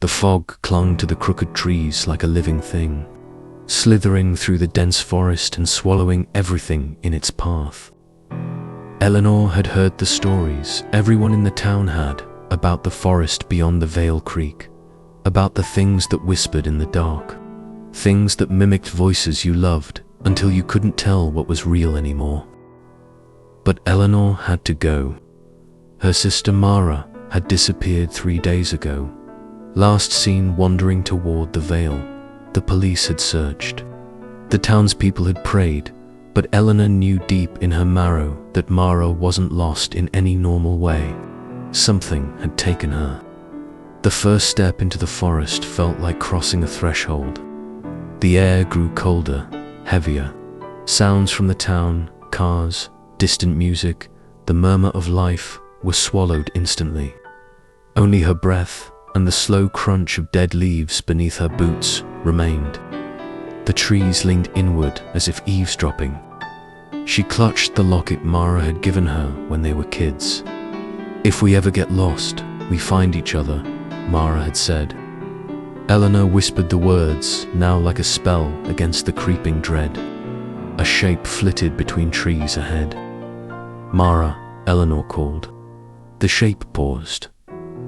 The fog clung to the crooked trees like a living thing, slithering through the dense forest and swallowing everything in its path. Eleanor had heard the stories everyone in the town had about the forest beyond the Vale Creek, about the things that whispered in the dark, things that mimicked voices you loved until you couldn't tell what was real anymore. But Eleanor had to go. Her sister Mara had disappeared 3 days ago, last seen wandering toward the Vale. The police had searched. The townspeople had prayed, but Eleanor knew deep in her marrow that Mara wasn't lost in any normal way. Something had taken her. The first step into the forest felt like crossing a threshold. The air grew colder, heavier. Sounds from the town, cars, distant music, the murmur of life were swallowed instantly. Only her breath and the slow crunch of dead leaves beneath her boots remained. The trees leaned inward as if eavesdropping. She clutched the locket Mara had given her when they were kids. "If we ever get lost, we find each other," Mara had said. Eleanor whispered the words, now like a spell against the creeping dread. A shape flitted between trees ahead. "Mara," Eleanor called. The shape paused.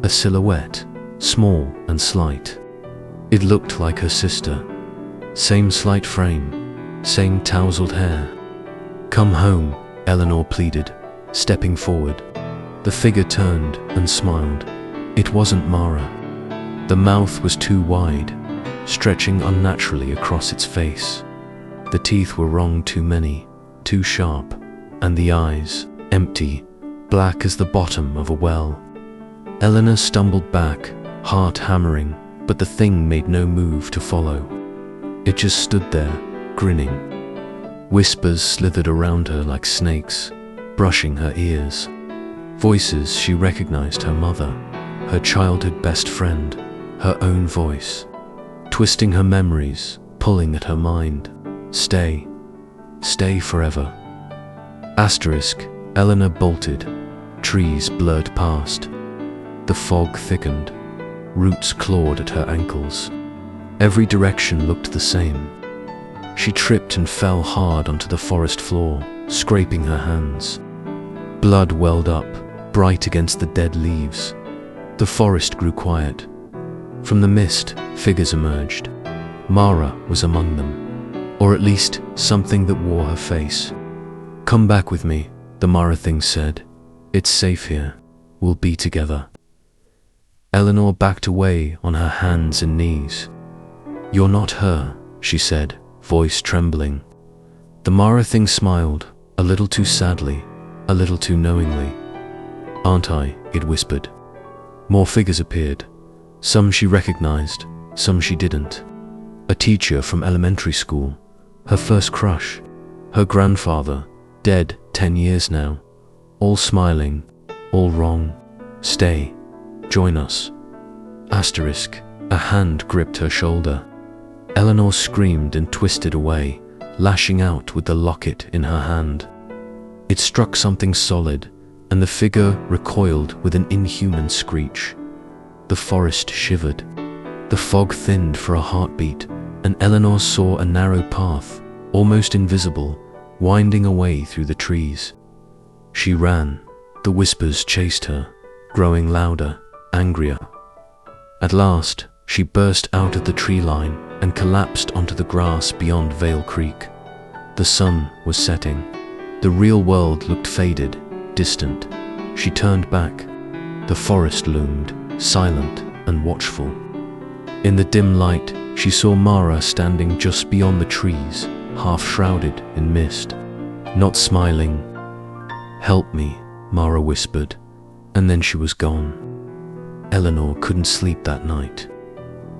A silhouette, small and slight. It looked like her sister. Same slight frame, same tousled hair. "Come home," Eleanor pleaded, stepping forward. The figure turned and smiled. It wasn't Mara. The mouth was too wide, stretching unnaturally across its face. The teeth were wrong too many, too sharp, and the eyes, empty, black as the bottom of a well. Eleanor stumbled back, heart hammering, but the thing made no move to follow. It just stood there, grinning. Whispers slithered around her like snakes, brushing her ears. Voices she recognized: her mother, her childhood best friend, her own voice, twisting her memories, pulling at her mind. Stay, stay forever. Asterisk, Eleanor bolted. Trees blurred past. The fog thickened. Roots clawed at her ankles. Every direction looked the same. She tripped and fell hard onto the forest floor, scraping her hands. Blood welled up, bright against the dead leaves. The forest grew quiet. From the mist, figures emerged. Mara was among them, or at least something that wore her face. "Come back with me," the Mara thing said. "It's safe here. We'll be together." Eleanor backed away on her hands and knees. "You're not her," she said, voice trembling. The Mara thing smiled, a little too sadly, a little too knowingly. "Aren't I?" it whispered. More figures appeared. Some she recognized, some she didn't. A teacher from elementary school, her first crush, her grandfather, dead 10 years now. All smiling, all wrong. "Stay. Join us." Asterisk, a hand gripped her shoulder. Eleanor screamed and twisted away, lashing out with the locket in her hand. It struck something solid, and the figure recoiled with an inhuman screech. The forest shivered. The fog thinned for a heartbeat, and Eleanor saw a narrow path, almost invisible, winding away through the trees. She ran. The whispers chased her, growing louder, angrier. At last, she burst out of the tree line and collapsed onto the grass beyond Vale Creek. The sun was setting. The real world looked faded, distant. She turned back. The forest loomed, silent and watchful. In the dim light, she saw Mara standing just beyond the trees, half shrouded in mist. Not smiling. "Help me," Mara whispered, and then she was gone. Eleanor couldn't sleep that night.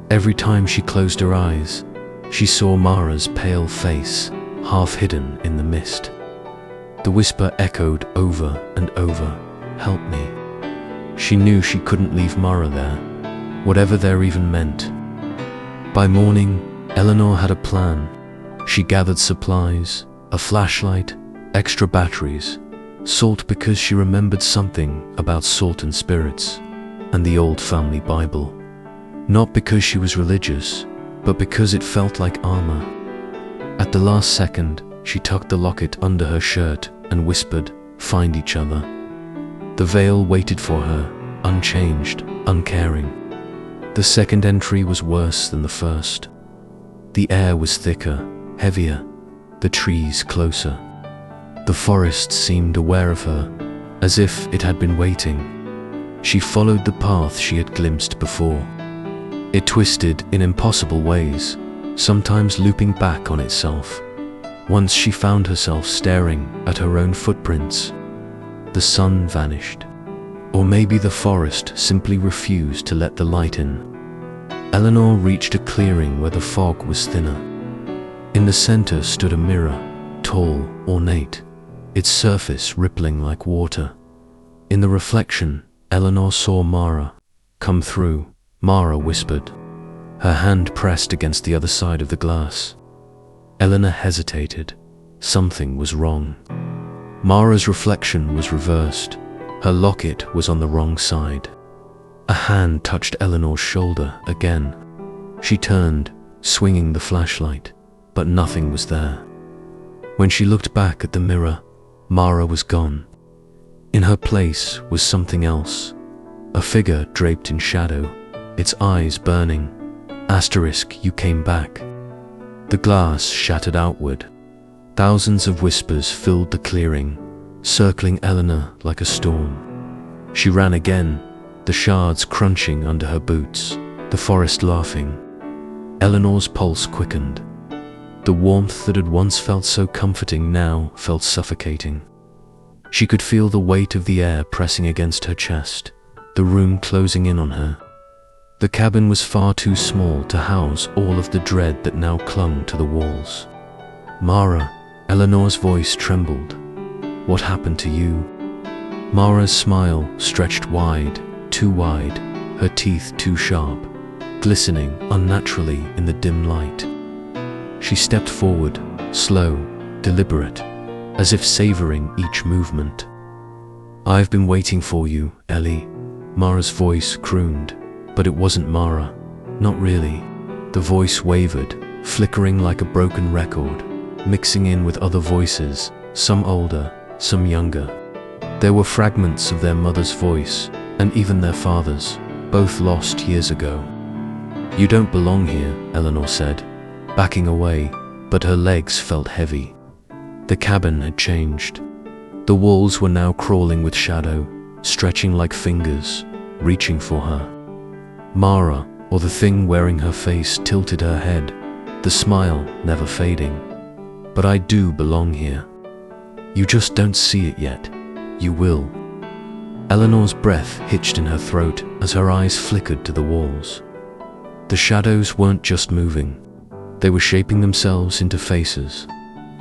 Every time she closed her eyes, she saw Mara's pale face, half hidden in the mist. The whisper echoed over and over, "Help me." She knew she couldn't leave Mara there, whatever there even meant. By morning, Eleanor had a plan. She gathered supplies, a flashlight, extra batteries, salt because she remembered something about salt and spirits, and the old family Bible. Not because she was religious, but because it felt like armor. At the last second, she tucked the locket under her shirt and whispered, "Find each other." The veil waited for her, unchanged, uncaring. The second entry was worse than the first. The air was thicker, heavier, the trees closer. The forest seemed aware of her, as if it had been waiting. She followed the path she had glimpsed before. It twisted in impossible ways, sometimes looping back on itself. Once she found herself staring at her own footprints. The sun vanished. Or maybe the forest simply refused to let the light in. Eleanor reached a clearing where the fog was thinner. In the center stood a mirror, tall, ornate, its surface rippling like water. In the reflection, Eleanor saw Mara. "Come through," Mara whispered, her hand pressed against the other side of the glass. Eleanor hesitated. Something was wrong. Mara's reflection was reversed. Her locket was on the wrong side. A hand touched Eleanor's shoulder again. She turned, swinging the flashlight, but nothing was there. When she looked back at the mirror, Mara was gone. In her place was something else, a figure draped in shadow, its eyes burning. Asterisk, you came back. The glass shattered outward. Thousands of whispers filled the clearing, circling Eleanor like a storm. She ran again, the shards crunching under her boots, the forest laughing. Eleanor's pulse quickened. The warmth that had once felt so comforting now felt suffocating. She could feel the weight of the air pressing against her chest, the room closing in on her. The cabin was far too small to house all of the dread that now clung to the walls. "Mara," Eleanor's voice trembled. "What happened to you?" Mara's smile stretched wide, too wide, her teeth too sharp, glistening unnaturally in the dim light. She stepped forward, slow, deliberate, as if savoring each movement. "I've been waiting for you, Ellie," Mara's voice crooned, but it wasn't Mara. Not really. The voice wavered, flickering like a broken record, mixing in with other voices, some older, some younger. There were fragments of their mother's voice, and even their father's, both lost years ago. "You don't belong here," Eleanor said, backing away, but her legs felt heavy. The cabin had changed. The walls were now crawling with shadow, stretching like fingers, reaching for her. Mara, or the thing wearing her face, tilted her head, the smile never fading. "But I do belong here. You just don't see it yet. You will." Eleanor's breath hitched in her throat as her eyes flickered to the walls. The shadows weren't just moving. They were shaping themselves into faces.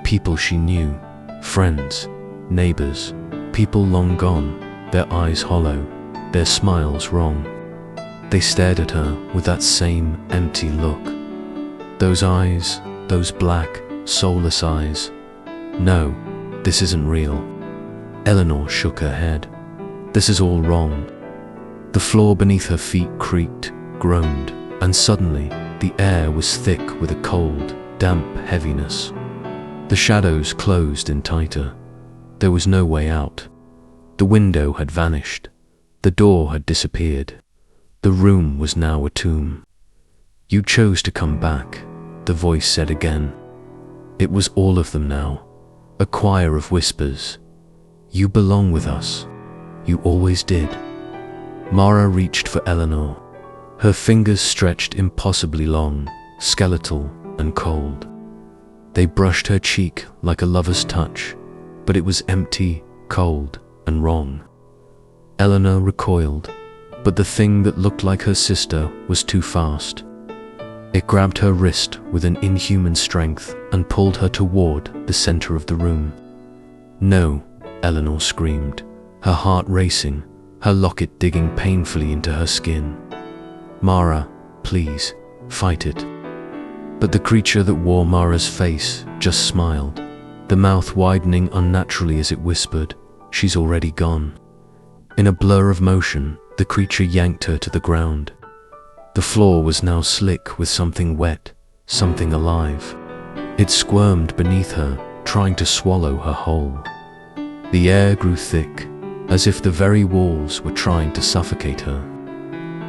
People she knew, friends, neighbors, people long gone, their eyes hollow, their smiles wrong. They stared at her with that same empty look. Those eyes, those black, soulless eyes. "No, this isn't real." Eleanor shook her head. "This is all wrong." The floor beneath her feet creaked, groaned, and suddenly the air was thick with a cold, damp heaviness. The shadows closed in tighter. There was no way out. The window had vanished. The door had disappeared. The room was now a tomb. "You chose to come back," the voice said again. It was all of them now, a choir of whispers. "You belong with us. You always did." Mara reached for Eleanor. Her fingers stretched impossibly long, skeletal and cold. They brushed her cheek like a lover's touch, but it was empty, cold, and wrong. Eleanor recoiled, but the thing that looked like her sister was too fast. It grabbed her wrist with an inhuman strength and pulled her toward the center of the room. "No," Eleanor screamed, her heart racing, her locket digging painfully into her skin. "Mara, please, fight it." But the creature that wore Mara's face just smiled, the mouth widening unnaturally as it whispered, "She's already gone." In a blur of motion, the creature yanked her to the ground. The floor was now slick with something wet, something alive. It squirmed beneath her, trying to swallow her whole. The air grew thick, as if the very walls were trying to suffocate her.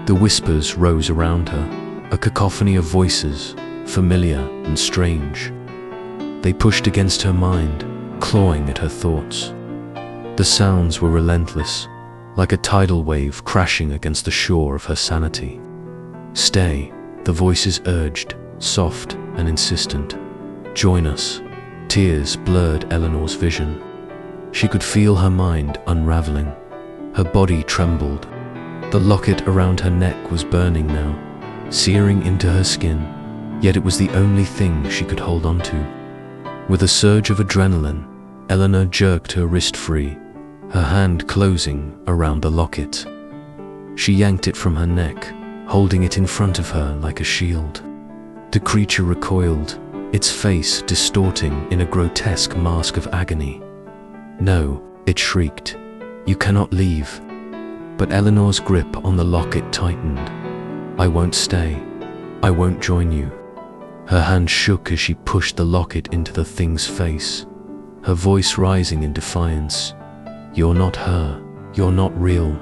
The whispers rose around her, a cacophony of voices, familiar and strange. They pushed against her mind, clawing at her thoughts. The sounds were relentless, like a tidal wave crashing against the shore of her sanity. "Stay," the voices urged, soft and insistent. "Join us." Tears blurred Eleanor's vision. She could feel her mind unraveling. Her body trembled. The locket around her neck was burning now, searing into her skin, yet it was the only thing she could hold on to. With a surge of adrenaline, Eleanor jerked her wrist free, her hand closing around the locket. She yanked it from her neck, holding it in front of her like a shield. The creature recoiled, its face distorting in a grotesque mask of agony. "No," it shrieked, "you cannot leave." But Eleanor's grip on the locket tightened. "I won't stay. I won't join you." Her hand shook as she pushed the locket into the thing's face, her voice rising in defiance. "You're not her. You're not real."